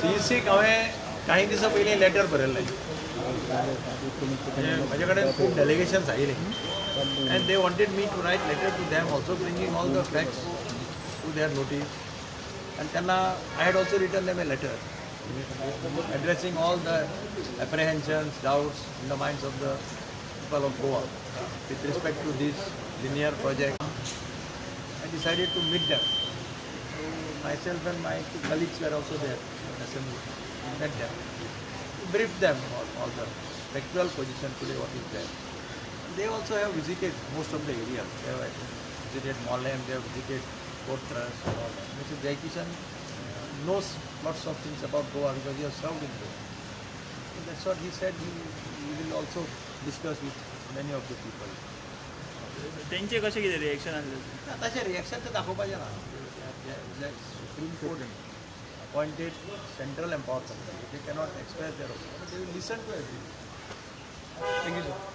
सीईसीक हांवें काही दिसां पयलीं लेटर बरयल्लें म्हजे कडेन खूब डेलिगेशन्स आयिल्ले and they wanted me to write letter to them also bringing all the facts to their notice and then I had also written them a letter addressing all the apprehensions, doubts in the minds of the people of Goa with respect to this linear project. I decided to meet them. Myself and my two colleagues were also there in assembly. We met them, briefed them on all the factual position today what is there. They also have visited most of the areas. They have visited Mollem, they have visited Port Trust and all that. Mr. Jayakishan knows lots of things about Goa because he has served in Goa. So that's what he said. He will also discuss with many of the people. त्यांचे कसे कितें reaction आसलें? तशें reaction तर दाखोवपाचें ना. Supreme Court appointed central empowered authority. They cannot express their opinion. They will listen to everyone. Thank you, sir.